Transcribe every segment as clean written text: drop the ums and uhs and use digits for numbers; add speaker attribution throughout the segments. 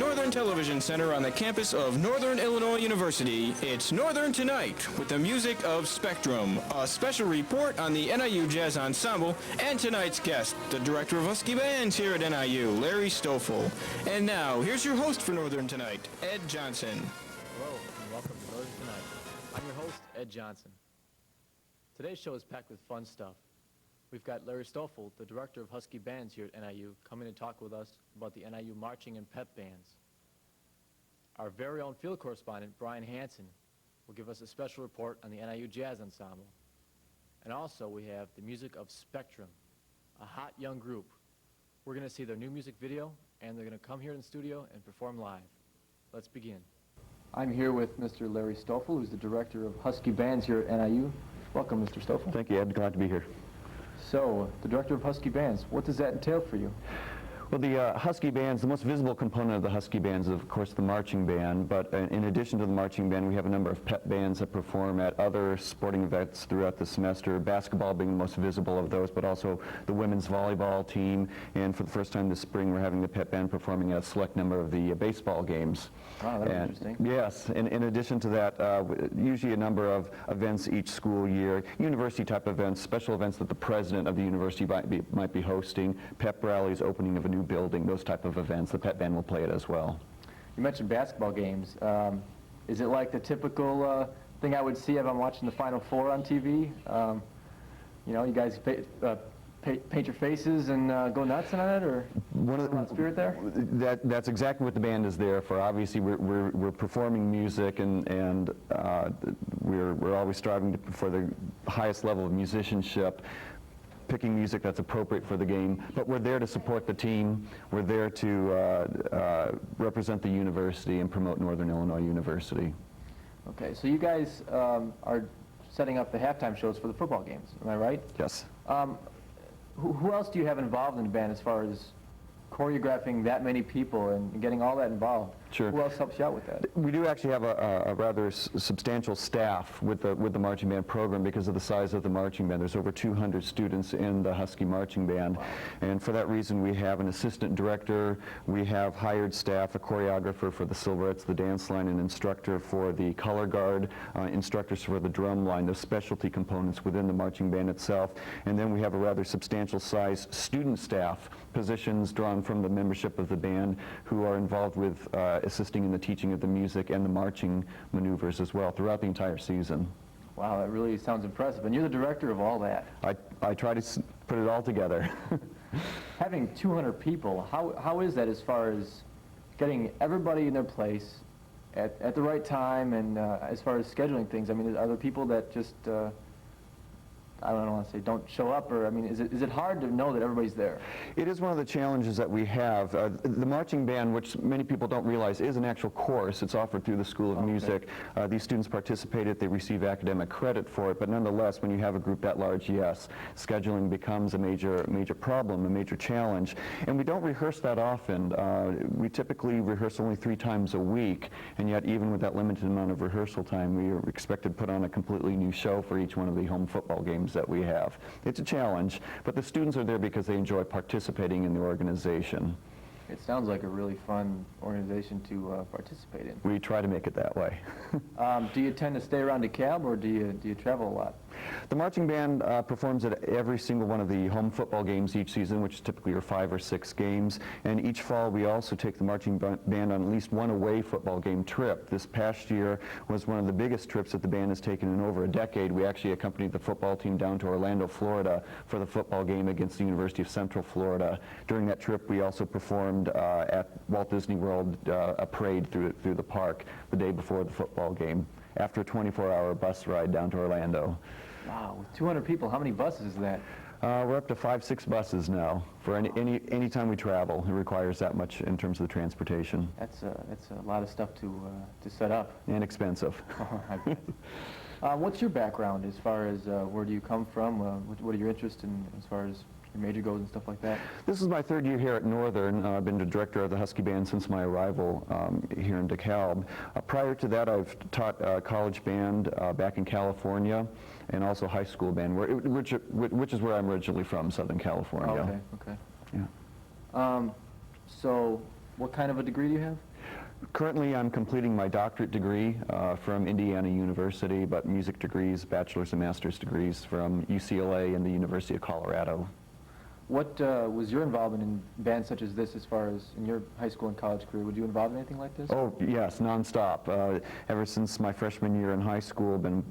Speaker 1: Northern Television Center on the campus of Northern Illinois University, it's Northern Tonight with the music of Spectrum, a special report on the NIU Jazz Ensemble, and tonight's guest, the director of Husky Bands here at NIU, Larry Stoffel. And now, here's your host for Northern Tonight, Ed Johnson.
Speaker 2: Hello, and welcome to Northern Tonight. I'm your host, Ed Johnson. Today's show is packed with fun stuff. We've got Larry Stoffel, the director of Husky Bands here at NIU, coming to talk with us about the NIU marching and pep bands. Our very own field correspondent, Brian Hansen, will give us a special report on the NIU Jazz Ensemble. And also, we have the music of Spectrum, a hot young group. We're going to see their new music video, and they're going to come here in the studio and perform live. Let's begin. I'm here with Mr. Larry Stoffel, who's the director of Husky Bands here at NIU. Welcome, Mr. Stoffel.
Speaker 3: Thank you, Ed. Glad to be here.
Speaker 2: So, the director of Husky Bands, what does that entail for you?
Speaker 3: Well, the Husky Bands, the most visible component of the Husky Bands is, of course, the marching band, but in addition to the marching band, we have a number of pep bands that perform at other sporting events throughout the semester, basketball being the most visible of those, but also the women's volleyball team, and for the first time this spring, we're having the pep band performing at a select number of the baseball games.
Speaker 2: Oh, that's interesting.
Speaker 3: Yes, and in addition to that, usually a number of events each school year, university-type events, special events that the president of the university might be hosting, pep rallies, opening of a new building, those type of events. The pep band will play it as well.
Speaker 2: You mentioned basketball games. Is it like the typical thing I would see if I'm watching the Final Four on TV? You know, you guys paint your faces and go nuts on it, or
Speaker 3: one of the
Speaker 2: spirit there?
Speaker 3: That's exactly what the band is there for. Obviously, we're performing music, and we're always striving for the highest level of musicianship, picking music that's appropriate for the game, but we're there to support the team. We're there to represent the university and promote Northern Illinois University.
Speaker 2: Okay, so you guys are setting up the halftime shows for the football games, am I right?
Speaker 3: Yes.
Speaker 2: Who else do you have involved in the band as far as choreographing that many people and getting all that involved?
Speaker 3: Sure.
Speaker 2: Who else helps you out with that?
Speaker 3: We do actually have a rather substantial staff with the marching band program because of the size of the marching band. There's over 200 students in the Husky marching band. Wow. And for that reason, we have an assistant director, we have hired staff, a choreographer for the silverettes, the dance line, an instructor for the color guard, instructors for the drum line, those specialty components within the marching band itself. And then we have a rather substantial size student staff, positions drawn from the membership of the band who are involved with assisting in the teaching of the music and the marching maneuvers as well throughout the entire season.
Speaker 2: Wow, that really sounds impressive. And you're the director of all that.
Speaker 3: I try to put it all together.
Speaker 2: Having 200 people, how is that as far as getting everybody in their place at the right time, and as far as scheduling things? I mean, are there people that just I don't want to say don't show up, or I mean, is it hard to know that everybody's there?
Speaker 3: It is one of the challenges that we have. The marching band, which many people don't realize, is an actual course. It's offered through the School of Music. These students participate it, they receive academic credit for it, but nonetheless, when you have a group that large, yes, scheduling becomes a major problem, a major challenge. And we don't rehearse that often. We typically rehearse only 3 times a week, and yet even with that limited amount of rehearsal time, we are expected to put on a completely new show for each one of the home football games that we have. It's a challenge, but the students are there because they enjoy participating in the organization.
Speaker 2: It sounds like a really fun organization to participate in.
Speaker 3: We try to make it that way.
Speaker 2: Do you tend to stay around DeKalb, or do you travel a lot?
Speaker 3: The marching band performs at every single one of the home football games each season, which typically are 5 or 6 games. And each fall, we also take the marching band on at least one away football game trip. This past year was one of the biggest trips that the band has taken in over a decade. We actually accompanied the football team down to Orlando, Florida for the football game against the University of Central Florida. During that trip, we also performed at Walt Disney World a parade through the park the day before the football game, after a 24-hour bus ride down to Orlando.
Speaker 2: Wow, with 200 people, how many buses is that?
Speaker 3: We're up to 5-6 buses now. For any time we travel, it requires that much in terms of the transportation.
Speaker 2: That's a lot of stuff to set up.
Speaker 3: And expensive.
Speaker 2: What's your background as far as where do you come from? What are your interests in as far as your major goals and stuff like that?
Speaker 3: This is my 3rd year here at Northern. I've been the director of the Husky Band since my arrival here in DeKalb. Prior to that, I've taught college band back in California, and also high school band, which is where I'm originally from, Southern California.
Speaker 2: Okay.
Speaker 3: Yeah.
Speaker 2: So, what kind of a degree do you have?
Speaker 3: Currently, I'm completing my doctorate degree from Indiana University, but music degrees, bachelor's and master's degrees from UCLA and the University of Colorado.
Speaker 2: What was your involvement in bands such as this as far as in your high school and college career? Would you involve in anything like this?
Speaker 3: Oh, yes, nonstop. Ever since my freshman year in high school, been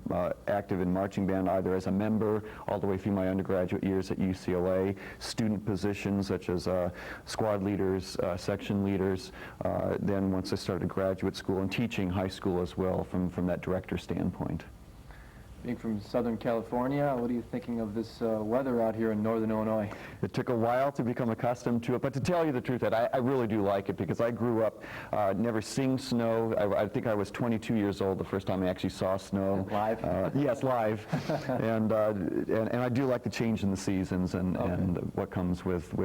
Speaker 3: active in marching band either as a member all the way through my undergraduate years at UCLA, student positions such as squad leaders, section leaders, then once I started graduate school and teaching high school as well from that director standpoint.
Speaker 2: Being from Southern California, what are you thinking of this weather out here in Northern Illinois?
Speaker 3: It took a while to become accustomed to it, but to tell you the truth, Ed, I really do like it because I grew up never seeing snow. I think I was 22 years old the first time I actually saw snow.
Speaker 2: Live?
Speaker 3: Yes, live. and I do like the change in the seasons and what comes with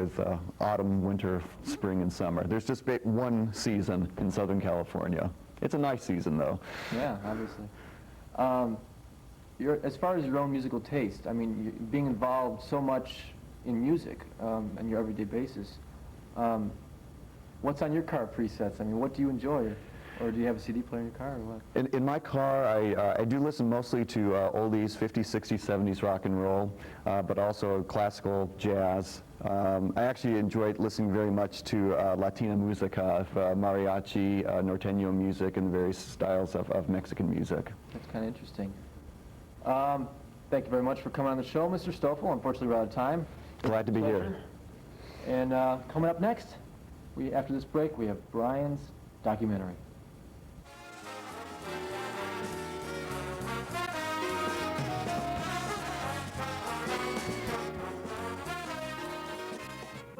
Speaker 3: autumn, winter, spring, and summer. There's just one season in Southern California. It's a nice season, though.
Speaker 2: Yeah, obviously. As far as your own musical taste, I mean, being involved so much in music on your everyday basis, what's on your car presets? I mean, what do you enjoy? Or do you have a CD player in your car, or what?
Speaker 3: In my car, I do listen mostly to oldies, 50s, 60s, 70s rock and roll, but also classical jazz. I actually enjoyed listening very much to Latina musica, mariachi, norteño music, and the various styles of Mexican music.
Speaker 2: That's kind of interesting. Thank you very much for coming on the show, Mr. Stoffel. Unfortunately, we're out of time.
Speaker 3: Glad to be here.
Speaker 2: And coming up next, after this break, we have Brian's documentary.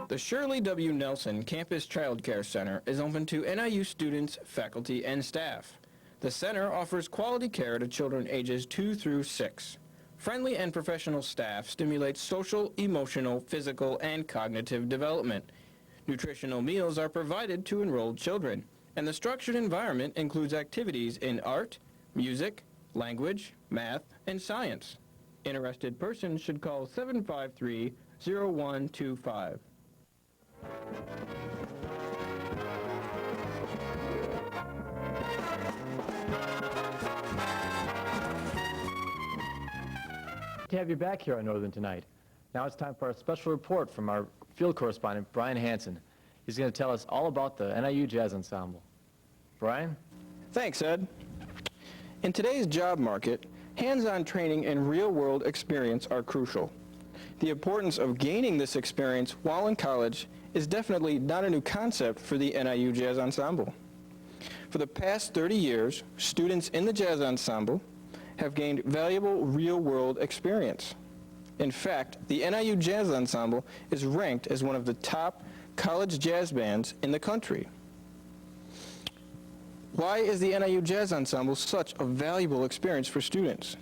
Speaker 1: The Shirley W. Nelson Campus Child Care Center is open to NIU students, faculty, and staff. The center offers quality care to children ages 2 through 6. Friendly and professional staff stimulate social, emotional, physical, and cognitive development. Nutritional meals are provided to enrolled children, and the structured environment includes activities in art, music, language, math, and science. Interested persons should call 753-0125.
Speaker 2: To have you back here on Northern Tonight. Now it's time for our special report from our field correspondent, Brian Hansen. He's going to tell us all about the NIU Jazz Ensemble. Brian?
Speaker 1: Thanks, Ed. In today's job market, hands-on training and real-world experience are crucial. The importance of gaining this experience while in college is definitely not a new concept for the NIU Jazz Ensemble. For the past 30 years, students in the Jazz Ensemble have gained valuable real-world experience. In fact, the NIU Jazz Ensemble is ranked as one of the top college jazz bands in the country. Why is the NIU Jazz Ensemble such a valuable experience for students?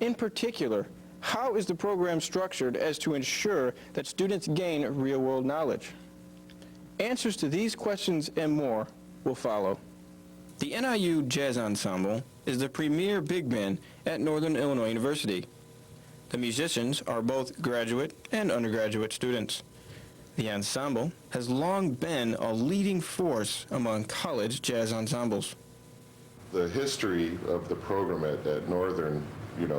Speaker 1: In particular, how is the program structured as to ensure that students gain real-world knowledge? Answers to these questions and more will follow. The NIU Jazz Ensemble is the premier big band at Northern Illinois University. The musicians are both graduate and undergraduate students. The ensemble has long been a leading force among college jazz ensembles.
Speaker 4: The history of the program at Northern,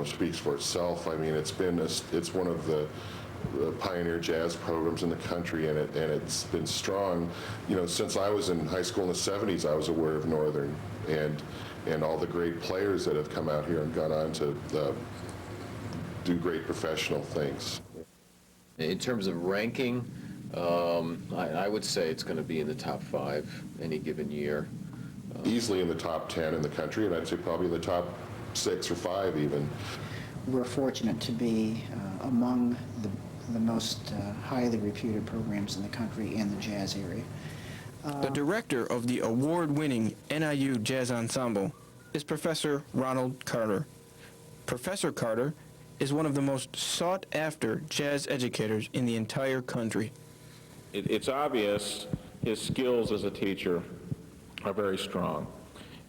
Speaker 4: speaks for itself. I mean, it's one of the pioneer jazz programs in the country, and it's been strong. Since I was in high school in the 70s, I was aware of Northern and all the great players that have come out here and gone on to do great professional things.
Speaker 5: In terms of ranking, I would say it's going to be in the top 5 any given year.
Speaker 4: Easily in the top 10 in the country, and I'd say probably in the top 6 or 5 even.
Speaker 6: We're fortunate to be among the most highly reputed programs in the country in the jazz area.
Speaker 1: The director of the award-winning NIU Jazz Ensemble is Professor Ronald Carter. Professor Carter is one of the most sought-after jazz educators in the entire country.
Speaker 7: It's obvious his skills as a teacher are very strong,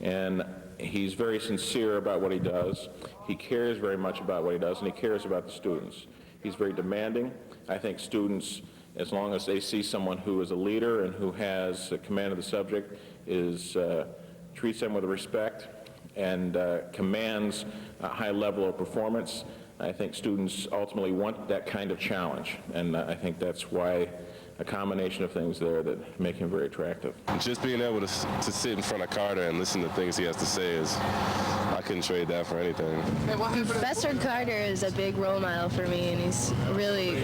Speaker 7: and he's very sincere about what he does. He cares very much about what he does, and he cares about the students. He's very demanding. I think students as long as they see someone who is a leader and who has command of the subject, treats them with respect, and commands a high level of performance, I think students ultimately want that kind of challenge. And I think that's why a combination of things there that make him very attractive.
Speaker 8: Just being able to sit in front of Carter and listen to things he has to say I couldn't trade that for anything.
Speaker 9: Professor Carter is a big role model for me, and he's really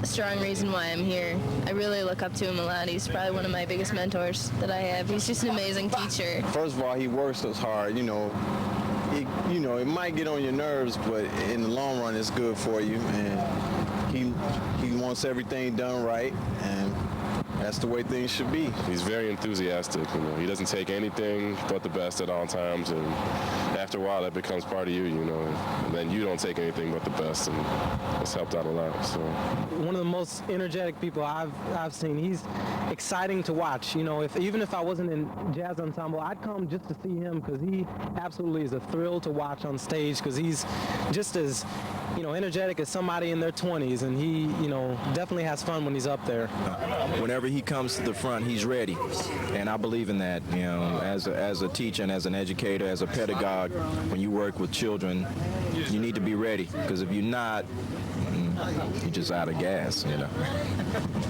Speaker 9: a strong reason why I'm here. I really look up to him a lot. He's probably one of my biggest mentors that I have. He's just an amazing teacher.
Speaker 10: First of all, he works us hard, it might get on your nerves, but in the long run, it's good for you. And he wants everything done right, and that's the way things should be.
Speaker 8: He's very enthusiastic. He doesn't take anything but the best at all times, and after a while, that becomes part of you. And then you don't take anything but the best, and it's helped out a lot. So
Speaker 11: one of the most energetic people I've seen. He's exciting to watch. Even if I wasn't in jazz ensemble, I'd come just to see him because he absolutely is a thrill to watch on stage because he's just as energetic as somebody in their 20s, and he definitely has fun when he's up there.
Speaker 12: Whenever he comes to the front, he's ready, and I believe in that. As a teacher and as an educator, as a pedagogue, when you work with children, you need to be ready, because if you're not, you're just out of gas.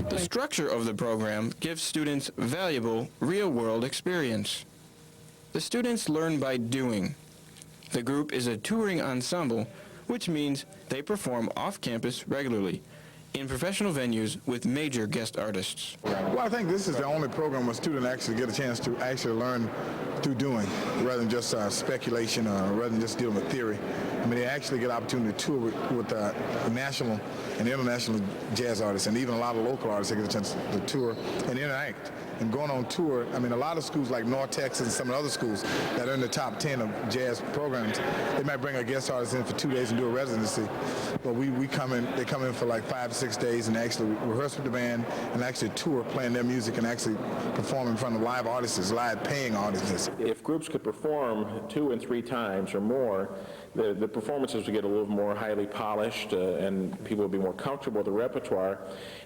Speaker 1: The structure of the program gives students valuable real-world experience. The students learn by doing. The group is a touring ensemble, which means they perform off-campus regularly in professional venues with major guest artists.
Speaker 13: Well, I think this is the only program where students actually get a chance to actually learn through doing, rather than just speculation or rather than just dealing with theory. They actually get an opportunity to tour with national and international jazz artists, and even a lot of local artists. They get a chance to tour and interact. And going on tour, a lot of schools like North Texas and some of the other schools that are in the top 10 of jazz programs, they might bring a guest artist in for 2 days and do a residency. But they come in for like 5 to 6 days and actually rehearse with the band and actually tour playing their music and actually perform in front of live artists, live paying audiences.
Speaker 7: If groups could perform 2 and 3 times or more, the performances would get a little more highly polished and people would be more comfortable with the repertoire.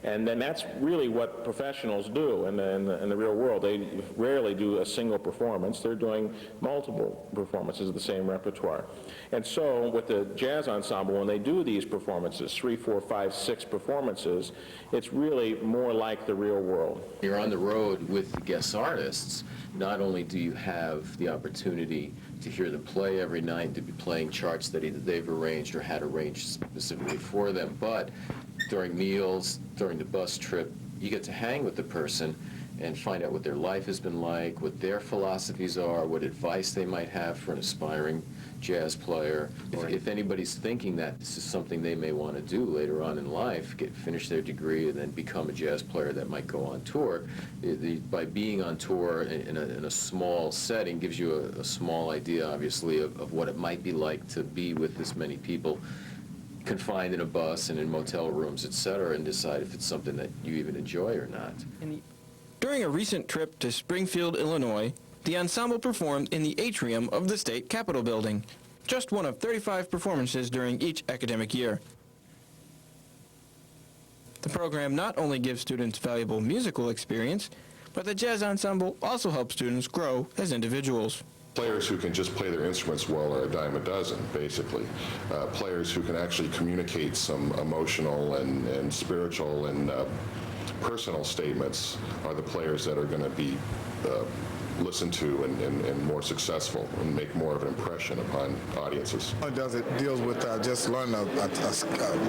Speaker 7: And then that's really what professionals do in the real world. They rarely do a single performance. They're doing multiple performances of the same repertoire. And so with the jazz ensemble, when they do these performances, 3, 4, 5, 6 performances, it's really more like the real world.
Speaker 5: You're on the road with the guest artists. Not only do you have the opportunity to hear them play every night, to be playing charts that either they've arranged or had arranged specifically for them, but during meals, during the bus trip, you get to hang with the person and find out what their life has been like, what their philosophies are, what advice they might have for an aspiring jazz player. If anybody's thinking that this is something they may want to do later on in life, finish their degree and then become a jazz player that might go on tour, by being on tour in a small setting gives you a small idea, obviously, of what it might be like to be with this many people confined in a bus and in motel rooms, etc., and decide if it's something that you even enjoy or not.
Speaker 1: During a recent trip to Springfield, Illinois, the ensemble performed in the atrium of the state capitol building, just one of 35 performances during each academic year. The program not only gives students valuable musical experience, but the jazz ensemble also helps students grow as individuals.
Speaker 4: Players who can just play their instruments well are a dime a dozen, basically. Players who can actually communicate some emotional and spiritual and personal statements are the players that are going to be listened to and more successful and make more of an impression upon audiences.
Speaker 13: It deals with just learning a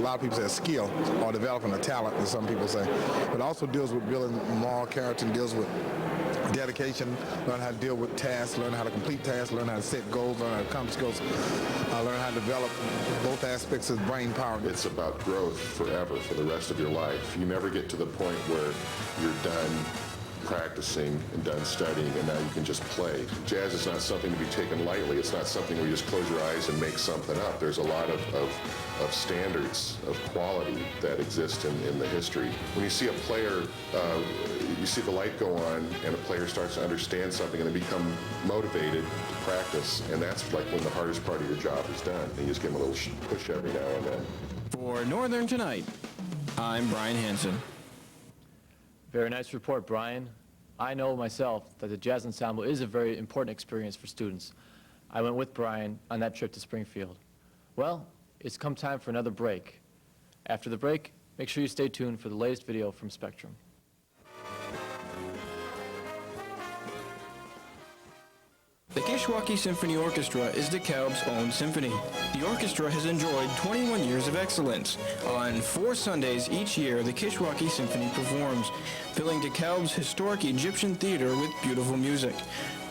Speaker 13: lot of people say a skill or developing a talent, as some people say. But also deals with building moral character and deals with dedication, learn how to deal with tasks, learn how to complete tasks, learn how to set goals, learn how to accomplish goals, learn how to develop both aspects of brain power.
Speaker 4: It's about growth forever, for the rest of your life. You never get to the point where you're done practicing and done studying and now you can just play. Jazz is not something to be taken lightly. It's not something where you just close your eyes and make something up. There's a lot of standards of quality that exist in the history. When you see a player, you see the light go on and a player starts to understand something and they become motivated to practice, and that's like when the hardest part of your job is done. And you just give them a little push every now and then.
Speaker 1: For Northern Tonight, I'm Brian Hansen.
Speaker 2: Very nice report, Brian. I know myself that the jazz ensemble is a very important experience for students. I went with Brian on that trip to Springfield. Well, it's come time for another break. After the break, make sure you stay tuned for the latest video from Spectrum.
Speaker 1: The Kishwaukee Symphony Orchestra is DeKalb's own symphony. The orchestra has enjoyed 21 years of excellence. On 4 Sundays each year, the Kishwaukee Symphony performs, filling DeKalb's historic Egyptian theater with beautiful music.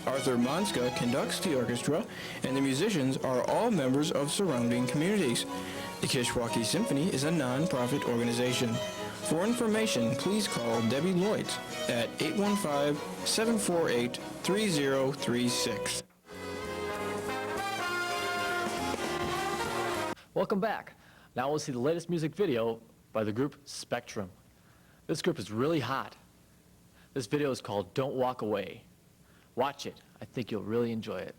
Speaker 1: Arthur Monska conducts the orchestra, and the musicians are all members of surrounding communities. The Kishwaukee Symphony is a non-profit organization. For information, please call Debbie Lloyd at 815-748-3036.
Speaker 2: Welcome back. Now we'll see the latest music video by the group Spectrum. This group is really hot. This video is called Don't Walk Away. Watch it. I think you'll really enjoy it.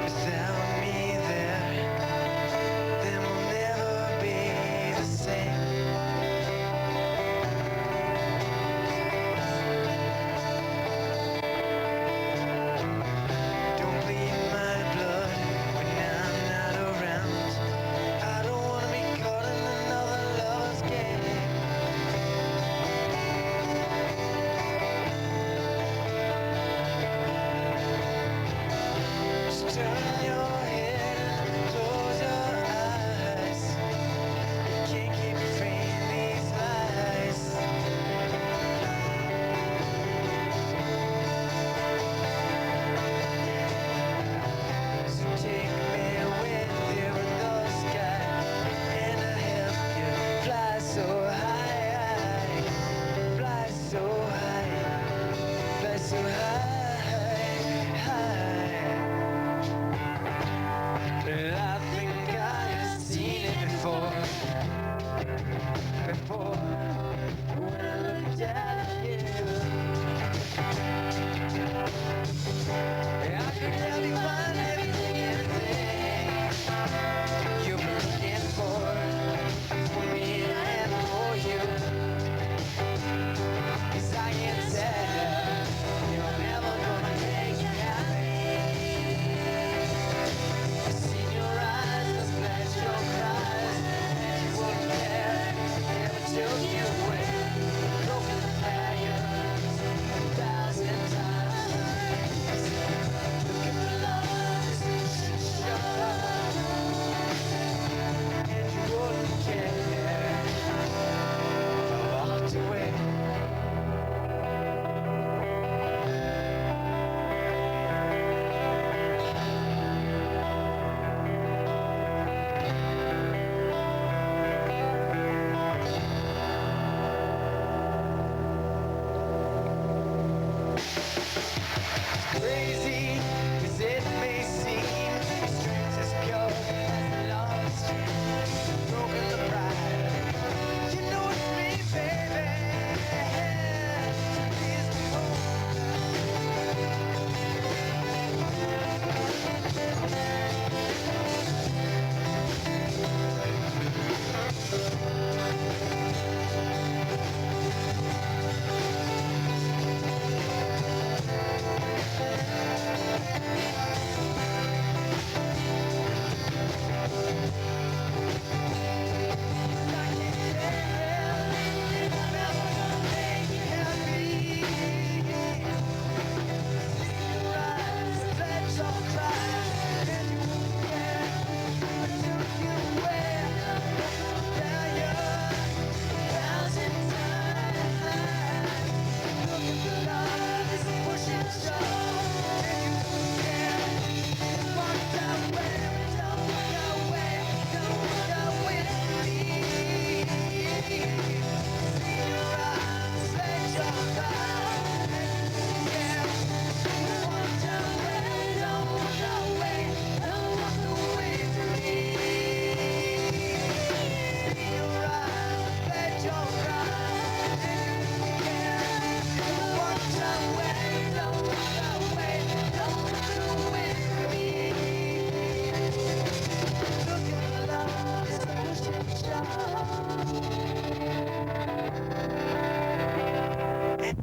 Speaker 14: Without me there will never be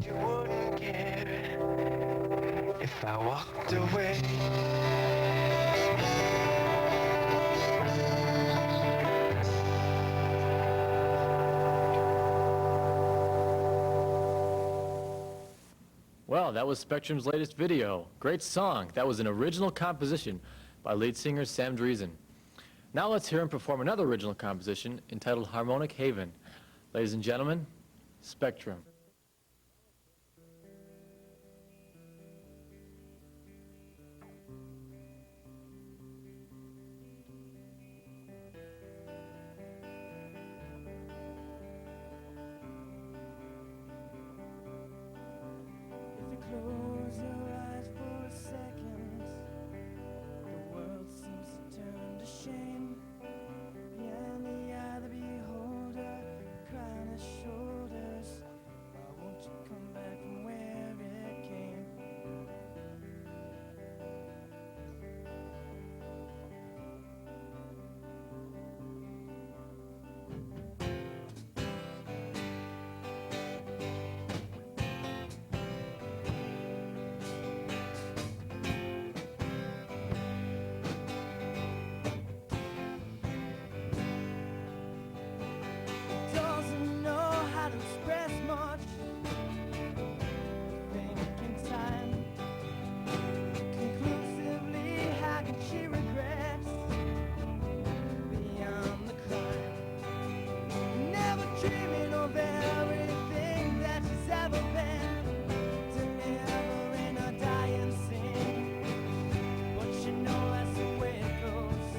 Speaker 14: you wouldn't care if I walked away.
Speaker 2: Well, that was Spectrum's latest video. Great song. That was an original composition by lead singer Sam Driesen. Now let's hear him perform another original composition entitled Harmonic Haven. Ladies and gentlemen, Spectrum.
Speaker 14: Close your eyes for a second. The world seems to turn to shame. Behind the eye of the beholder, crying his shoulders. Why won't you come back from where it came? Doesn't know how to express much. Thinking time conclusively, how can she regress beyond the crime? Never dreaming of everything that she's ever been, delivering a dying scene. But you know that's the way it goes.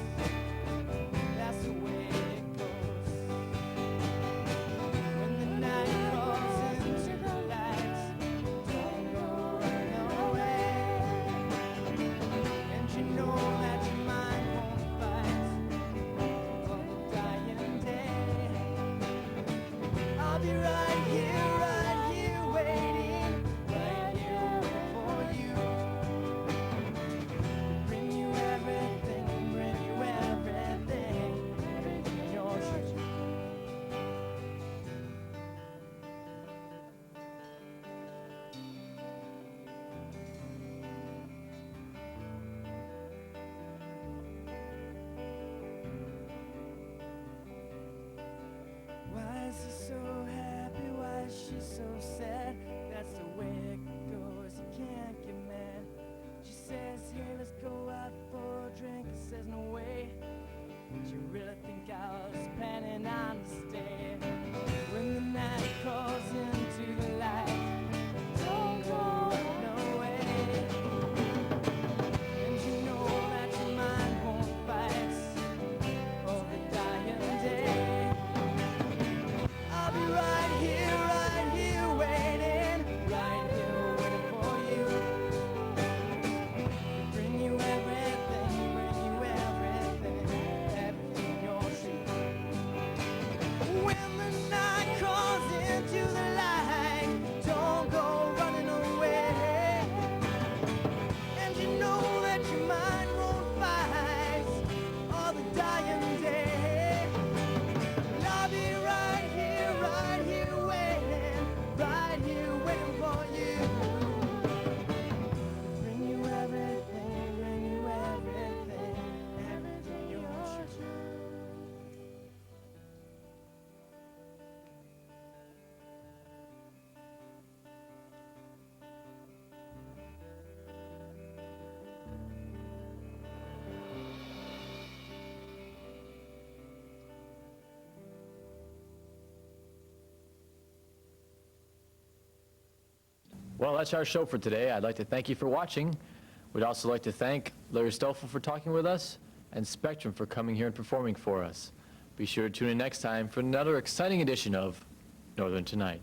Speaker 14: That's the way it goes. When the night comes into the lights, don't go running away. And you know that your mind won't fight on the dying day. I'll be right here waiting, right here for you. Bring you everything, bring you everything, everything yours. Why is he so happy? Why is she so sad? That's the way it goes, you can't get mad. She says, hey, let's go out for a drink. He says, no way. Do you really think I was planning on to stay? When the night calls into the light, don't go no way. And you know that your mind won't fight for the dying day. I'll be right here waiting, right here waiting for you. Bring you everything, everything yours. When the night calls into the light, don't go running away. And you know that your mind won't fight all the dying day. And I'll be right here waiting for you. Bring you everything, everything yours.
Speaker 2: Well, that's our show for today. I'd like to thank you for watching. We'd also like to thank Larry Stoffel for talking with us and Spectrum for coming here and performing for us. Be sure to tune in next time for another exciting edition of Northern Tonight.